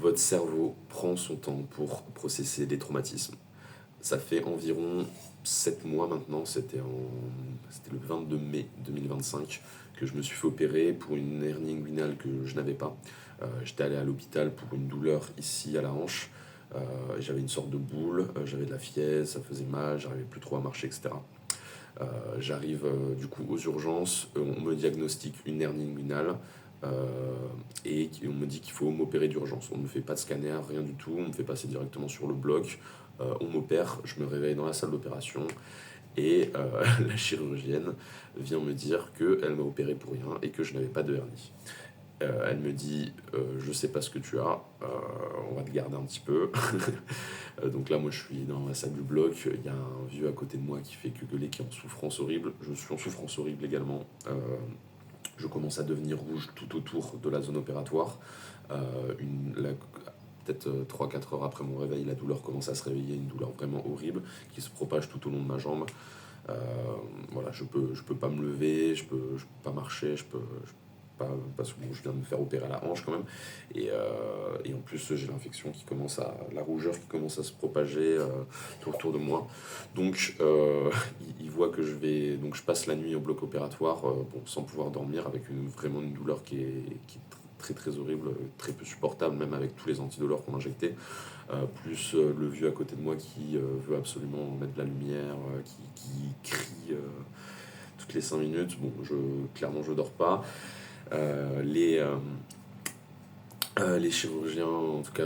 votre cerveau prend son temps pour processer des traumatismes. Ça fait environ 7 mois maintenant, c'était le 22 mai 2025 que je me suis fait opérer pour une hernie inguinale que je n'avais pas. J'étais allé à l'hôpital pour une douleur ici à la hanche. J'avais une sorte de boule, j'avais de la fièvre, ça faisait mal, j'arrivais plus trop à marcher, etc. J'arrive du coup aux urgences, on me diagnostique une hernie inguinale et on me dit qu'il faut m'opérer d'urgence. On ne me fait pas de scanner, rien du tout, on me fait passer directement sur le bloc, on m'opère, je me réveille dans la salle d'opération et la chirurgienne vient me dire qu'elle m'a opéré pour rien et que je n'avais pas de hernie. Elle me dit je sais pas ce que tu as, on va te garder un petit peu. Donc là moi je suis dans la salle du bloc, il y a un vieux à côté de moi qui fait que gueuler, qui est en souffrance horrible, je suis en souffrance horrible également. Je commence à devenir rouge tout autour de la zone opératoire. Peut-être 3-4 heures après mon réveil, la douleur commence à se réveiller, une douleur vraiment horrible qui se propage tout au long de ma jambe. Euh, voilà, je peux pas me lever, je peux pas marcher, je peux pas, parce que bon, je viens de me faire opérer à la hanche quand même. Et en plus, j'ai l'infection la rougeur qui commence à se propager tout autour de moi. Donc, il voit que donc je passe la nuit au bloc opératoire, bon, sans pouvoir dormir, avec vraiment une douleur qui est très très horrible, très peu supportable, même avec tous les antidouleurs qu'on injectait. Plus le vieux à côté de moi qui veut absolument mettre de la lumière, qui crie toutes les 5 minutes. Bon, clairement, je dors pas. Les chirurgiens, en tout cas,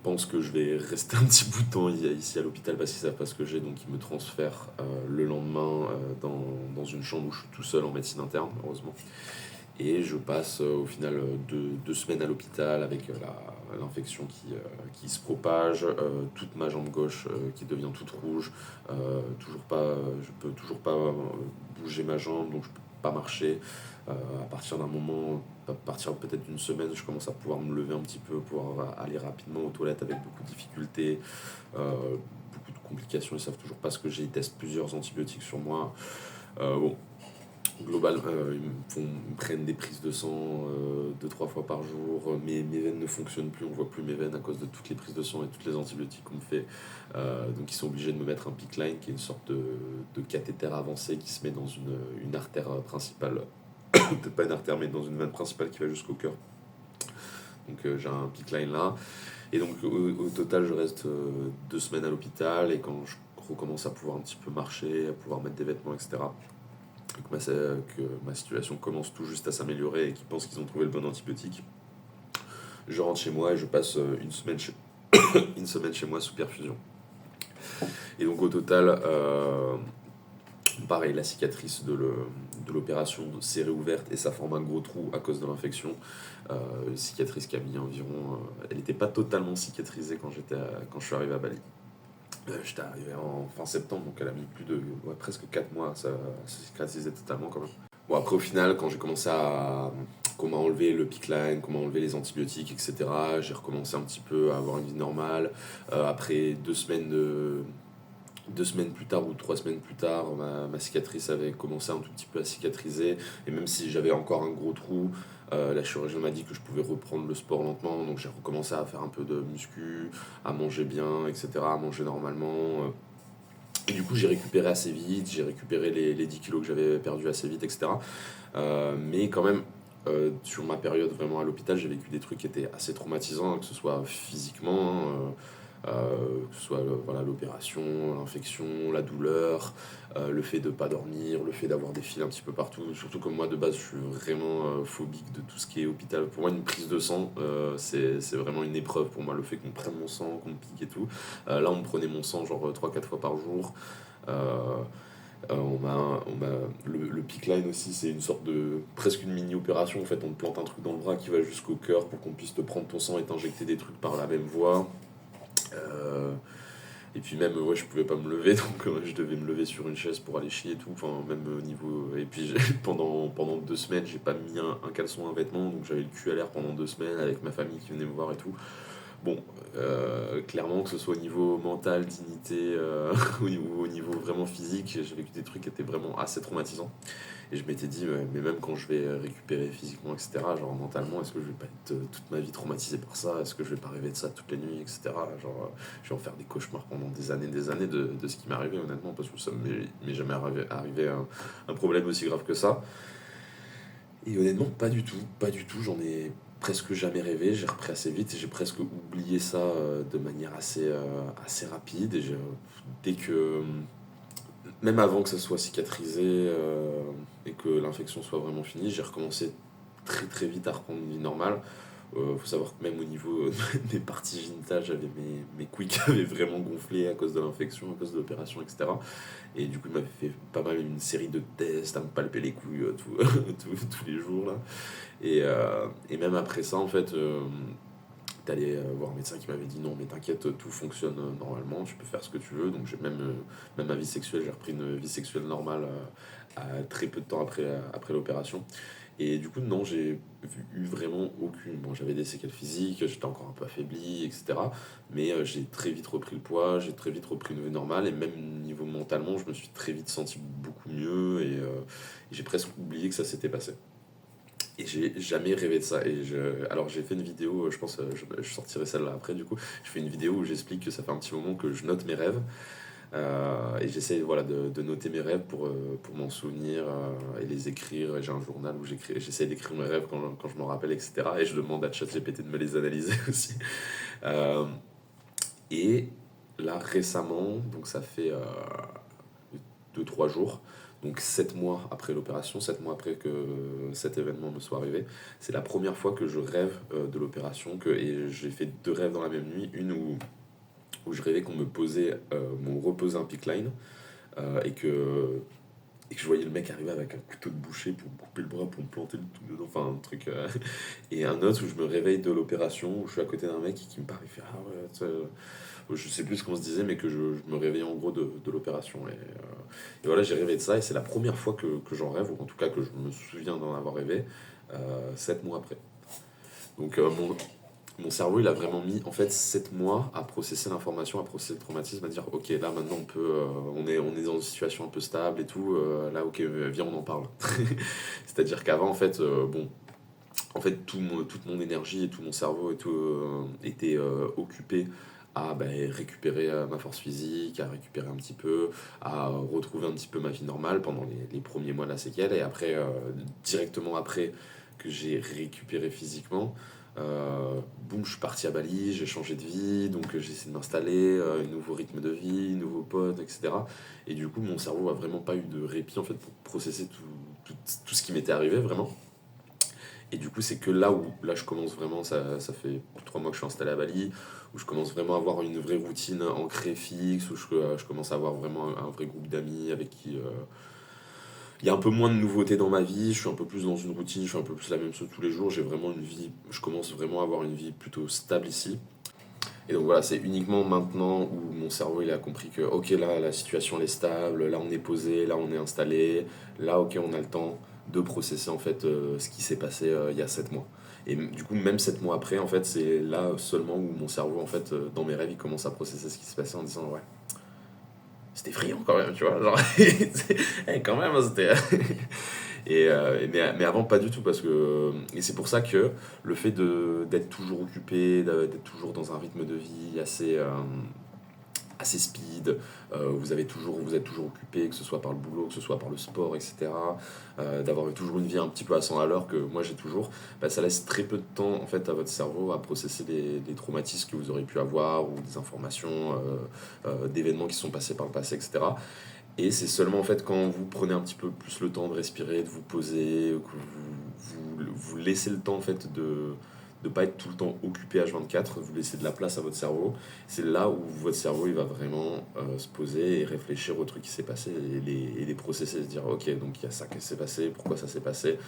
pensent que je vais rester un petit bout de temps ici à l'hôpital parce qu'ils savent pas ce que j'ai, donc ils me transfèrent le lendemain dans une chambre où je suis tout seul en médecine interne, heureusement. Et je passe au final 2 semaines à l'hôpital avec l'infection qui se propage, toute ma jambe gauche qui devient toute rouge, je peux toujours pas bouger ma jambe, donc je peux pas marcher. À partir d'un moment, à partir peut-être d'une semaine, je commence à pouvoir me lever un petit peu, pouvoir aller rapidement aux toilettes avec beaucoup de difficultés, beaucoup de complications. Ils savent toujours pas ce que j'ai, ils testent plusieurs antibiotiques sur moi. Bon, global, ils me prennent des prises de sang 2-3 fois par jour. Mes veines ne fonctionnent plus, on voit plus mes veines à cause de toutes les prises de sang et toutes les antibiotiques qu'on me fait. Donc ils sont obligés de me mettre un PICC line, qui est une sorte de cathéter avancé qui se met dans une artère principale, peut-être pas une artère, mais dans une veine principale qui va jusqu'au cœur. Donc j'ai un PICC line là. Et donc au total, je reste 2 semaines à l'hôpital, et quand je recommence à pouvoir un petit peu marcher, à pouvoir mettre des vêtements, etc., que ma situation commence tout juste à s'améliorer et qu'ils pensent qu'ils ont trouvé le bon antibiotique, je rentre chez moi et je passe une semaine chez moi sous perfusion. Et donc au total, pareil, la cicatrice de l'opération s'est réouverte et ça forme un gros trou à cause de l'infection. Cicatrice qui a mis environ... elle n'était pas totalement cicatrisée quand je suis arrivé à Bali. J'étais arrivé en fin septembre, donc elle a mis presque 4 mois à se cicatriser totalement quand même. Bon, après au final, quand j'ai commencé qu'on m'a enlevé le PICC line, qu'on m'a enlevé les antibiotiques, etc., j'ai recommencé un petit peu à avoir une vie normale. Après 2 semaines plus tard ou 3 semaines plus tard, ma cicatrice avait commencé un tout petit peu à cicatriser. Et même si j'avais encore un gros trou, la chirurgienne m'a dit que je pouvais reprendre le sport lentement. Donc j'ai recommencé à faire un peu de muscu, à manger bien, etc., à manger normalement. Et du coup, j'ai récupéré assez vite, j'ai récupéré les 10 kilos que j'avais perdus assez vite, etc. Mais quand même, sur ma période vraiment à l'hôpital, j'ai vécu des trucs qui étaient assez traumatisants, hein, que ce soit physiquement, que ce soit voilà, l'opération, l'infection, la douleur, le fait de ne pas dormir, le fait d'avoir des fils un petit peu partout. Surtout comme moi de base, je suis vraiment phobique de tout ce qui est hôpital. Pour moi, une prise de sang, c'est vraiment une épreuve pour moi, le fait qu'on me prenne mon sang, qu'on me pique et tout. Là, on me prenait mon sang genre 3-4 fois par jour. Le PICC line aussi, c'est une sorte de presque une mini-opération. En fait, on te plante un truc dans le bras qui va jusqu'au cœur pour qu'on puisse te prendre ton sang et t'injecter des trucs par la même voie. Et puis même, ouais, je pouvais pas me lever, donc je devais me lever sur une chaise pour aller chier et tout. Enfin, même au niveau. Et puis pendant 2 semaines, j'ai pas mis un caleçon, un vêtement, donc j'avais le cul à l'air pendant 2 semaines avec ma famille qui venait me voir et tout. Bon, clairement, que ce soit au niveau mental, dignité, au niveau vraiment physique, j'ai vécu des trucs qui étaient vraiment assez traumatisants. Et je m'étais dit, mais même quand je vais récupérer physiquement, etc., genre mentalement, est-ce que je vais pas être toute ma vie traumatisé par ça? Est-ce que je vais pas rêver de ça toutes les nuits, etc. Genre, je vais en faire des cauchemars pendant des années de ce qui m'est arrivé, honnêtement, parce que ça m'est jamais arrivé un problème aussi grave que ça. Et honnêtement, pas du tout, j'en ai presque jamais rêvé, j'ai repris assez vite et j'ai presque oublié ça de manière assez rapide. Dès que, même avant que ça soit cicatrisé et que l'infection soit vraiment finie, j'ai recommencé très très vite à reprendre une vie normale. Faut savoir que même au niveau des parties génitales, j'avais mes couilles qui avaient vraiment gonflé à cause de l'infection, à cause de l'opération, etc. Et du coup, il m'avait fait pas mal une série de tests à me palper les couilles tous les jours. Là. Et même après ça, en fait, t'allais voir un médecin qui m'avait dit non, mais t'inquiète, tout fonctionne normalement, tu peux faire ce que tu veux. Donc, même ma vie sexuelle, j'ai repris une vie sexuelle normale à très peu de temps après l'opération. Et du coup, non, j'ai eu vraiment aucune. Bon, j'avais des séquelles physiques, j'étais encore un peu affaibli, etc. Mais j'ai très vite repris le poids, j'ai très vite repris une vie normale, et même niveau mentalement, je me suis très vite senti beaucoup mieux, et j'ai presque oublié que ça s'était passé. Et j'ai jamais rêvé de ça. Alors j'ai fait une vidéo, je pense, je sortirai celle-là après du coup. Je fais une vidéo où j'explique que ça fait un petit moment que je note mes rêves. Et j'essaie voilà, de noter mes rêves pour m'en souvenir et les écrire. Et j'ai un journal où j'essaie d'écrire mes rêves quand je m'en rappelle, etc. Et je demande à ChatGPT de me les analyser aussi. Euh, et là récemment, donc ça fait 2 3 jours, donc 7 mois après l'opération, 7 mois après que cet événement me soit arrivé, c'est la première fois que je rêve de l'opération. Et j'ai fait 2 rêves dans la même nuit. Une où je rêvais qu'on me posait, m'on reposait un pick line et que je voyais le mec arriver avec un couteau de boucher pour me couper le bras, pour me planter le tout dedans, enfin un truc. Et un autre où je me réveille de l'opération, où je suis à côté d'un mec qui me parle, il fait ah ouais, je sais plus ce qu'on se disait, mais que je me réveillais en gros de l'opération. Et voilà, j'ai rêvé de ça, et c'est la première fois que j'en rêve, ou en tout cas que je me souviens d'en avoir rêvé, 7 mois après. Donc mon cerveau, il a vraiment mis en fait 7 mois à processer l'information, à processer le traumatisme, à dire ok, là maintenant on est dans une situation un peu stable et tout, là ok, viens, on en parle. C'est-à-dire qu'avant, en fait, bon, en fait, toute mon énergie et tout mon cerveau et tout, était occupé à récupérer ma force physique, à récupérer un petit peu, à retrouver un petit peu ma vie normale pendant les premiers mois de la séquelle. Et après, directement après que j'ai récupéré physiquement, boum, je suis parti à Bali, j'ai changé de vie, donc j'ai essayé de m'installer, un nouveau rythme de vie, nouveaux potes, etc. Et du coup, mon cerveau a vraiment pas eu de répit en fait pour processer tout ce qui m'était arrivé vraiment. Et du coup, c'est que là je commence vraiment, ça fait 3 mois que je suis installé à Bali, où je commence vraiment à avoir une vraie routine ancrée fixe, où je commence à avoir vraiment un vrai groupe d'amis avec qui il y a un peu moins de nouveautés dans ma vie, je suis un peu plus dans une routine, je fais un peu plus la même chose tous les jours, j'ai vraiment une vie, je commence vraiment à avoir une vie plutôt stable ici. Et donc voilà, c'est uniquement maintenant où mon cerveau il a compris que ok, là la situation elle est stable, là on est posé, là on est installé, là ok, on a le temps de processer en fait ce qui s'est passé il y a 7 mois. Et du coup, même 7 mois après, en fait, c'est là seulement où mon cerveau, en fait, dans mes rêves, il commence à processer ce qui s'est passé en disant ouais, c'était effrayant quand même, tu vois, genre, quand même, hein, c'était. Mais avant, pas du tout, parce que. Et c'est pour ça que le fait d'être toujours occupé, d'être toujours dans un rythme de vie assez speed, vous êtes toujours occupé, que ce soit par le boulot, que ce soit par le sport, etc. D'avoir toujours une vie un petit peu à 100 à l'heure que moi j'ai toujours, ça laisse très peu de temps en fait à votre cerveau à processer les traumatismes que vous aurez pu avoir ou des informations, d'événements qui sont passés par le passé, etc. Et c'est seulement en fait quand vous prenez un petit peu plus le temps de respirer, de vous poser, que vous laissez le temps en fait de ne pas être tout le temps occupé H24, vous laissez de la place à votre cerveau, c'est là où votre cerveau il va vraiment se poser et réfléchir au truc qui s'est passé et les processer, se dire ok, donc il y a ça qui s'est passé, pourquoi ça s'est passé.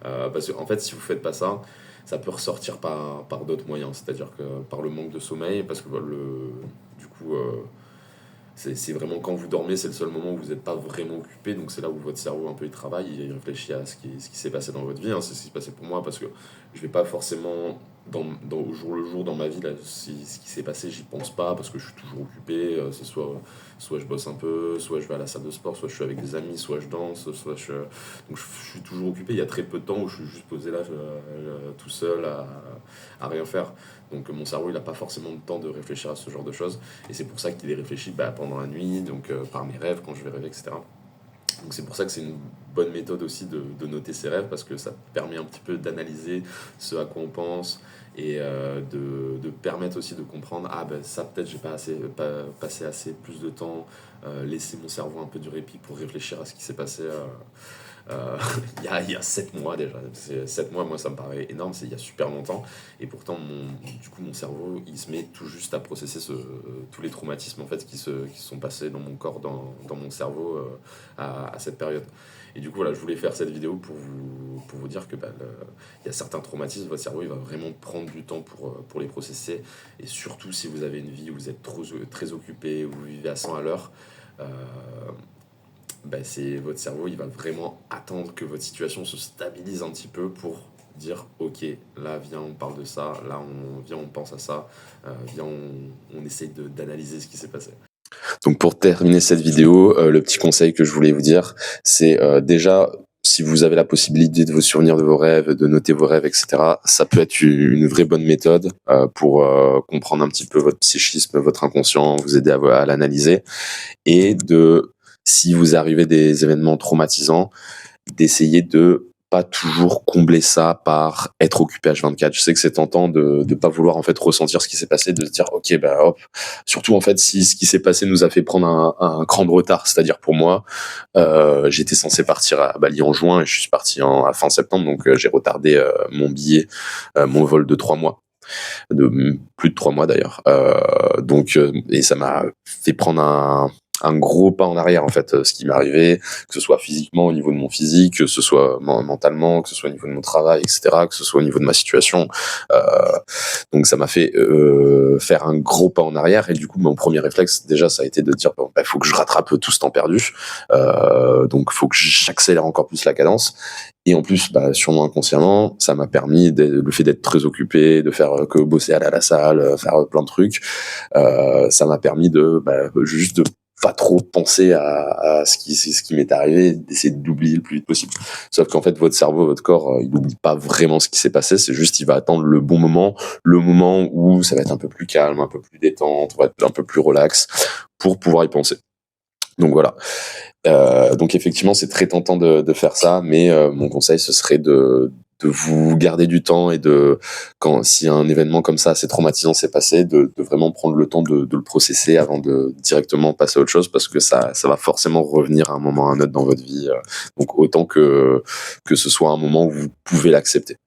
Parce qu'en fait si vous faites pas ça, ça peut ressortir par d'autres moyens, c'est-à-dire que par le manque de sommeil, parce que du coup c'est vraiment quand vous dormez, c'est le seul moment où vous n'êtes pas vraiment occupé, donc c'est là où votre cerveau un peu il travaille, il réfléchit à ce qui s'est passé dans votre vie, hein. C'est ce qui s'est passé pour moi, parce que je vais pas forcément au jour le jour dans ma vie, là, ce qui s'est passé, j'y pense pas parce que je suis toujours occupé. Soit je bosse un peu, soit je vais à la salle de sport, soit je suis avec des amis, soit je danse, donc je suis toujours occupé. Il y a très peu de temps où je suis juste posé là, tout seul à rien faire. Donc mon cerveau, il n'a pas forcément le temps de réfléchir à ce genre de choses. Et c'est pour ça qu'il est réfléchi pendant la nuit, donc par mes rêves, quand je vais rêver, etc. Donc c'est pour ça que c'est une bonne méthode aussi de noter ses rêves parce que ça permet un petit peu d'analyser ce à quoi on pense et de permettre aussi de comprendre ah ben ça peut-être j'ai pas passé assez plus de temps, laisser mon cerveau un peu du répit pour réfléchir à ce qui s'est passé euh, il y a 7 mois déjà. 7 mois, moi, ça me paraît énorme, c'est il y a super longtemps. Et pourtant, du coup, mon cerveau, il se met tout juste à processer tous les traumatismes en fait, qui sont passés dans mon corps, dans mon cerveau à cette période. Et du coup, voilà, je voulais faire cette vidéo pour vous dire que il y a certains traumatismes, votre cerveau, il va vraiment prendre du temps pour les processer. Et surtout, si vous avez une vie où vous êtes très occupé, où vous vivez à 100 à l'heure, euh, c'est votre cerveau, il va vraiment attendre que votre situation se stabilise un petit peu pour dire ok, là viens on parle de ça, là on pense à ça, viens on essaye d'analyser ce qui s'est passé. Donc pour terminer cette vidéo, le petit conseil que je voulais vous dire, c'est déjà si vous avez la possibilité de vous souvenir de vos rêves, de noter vos rêves, etc., ça peut être une vraie bonne méthode pour comprendre un petit peu votre psychisme, votre inconscient, vous aider à l'analyser. Et si vous arrivez des événements traumatisants, d'essayer de pas toujours combler ça par être occupé H24. Je sais que c'est tentant de pas vouloir en fait ressentir ce qui s'est passé, de se dire ok bah hop. Surtout en fait si ce qui s'est passé nous a fait prendre un cran de retard, c'est-à-dire pour moi, j'étais censé partir à Bali en juin et je suis parti à fin septembre, donc j'ai retardé mon billet, mon vol de 3 mois. De plus de 3 mois d'ailleurs. Et ça m'a fait prendre un gros pas en arrière en fait, ce qui m'est arrivé, que ce soit physiquement au niveau de mon physique, que ce soit mentalement, que ce soit au niveau de mon travail, etc., que ce soit au niveau de ma situation. Euh, donc ça m'a fait faire un gros pas en arrière et du coup mon premier réflexe déjà ça a été de dire bon, faut que je rattrape tout ce temps perdu. Donc faut que j'accélère encore plus la cadence. Et en plus, sûrement inconsciemment, ça m'a permis, le fait d'être très occupé, de faire que bosser, aller à la salle, faire plein de trucs, ça m'a permis juste de pas trop penser à ce qui m'est arrivé, d'essayer d'oublier le plus vite possible. Sauf qu'en fait, votre cerveau, votre corps, il n'oublie pas vraiment ce qui s'est passé, c'est juste il va attendre le bon moment, le moment où ça va être un peu plus calme, un peu plus détente, on va être un peu plus relax pour pouvoir y penser. Donc voilà. Donc effectivement, c'est très tentant de faire ça, mais mon conseil, ce serait de vous garder du temps et si un événement comme ça assez traumatisant s'est passé, de vraiment prendre le temps de le processer avant de directement passer à autre chose, parce que ça va forcément revenir à un moment ou à un autre dans votre vie. Donc autant que ce soit un moment où vous pouvez l'accepter.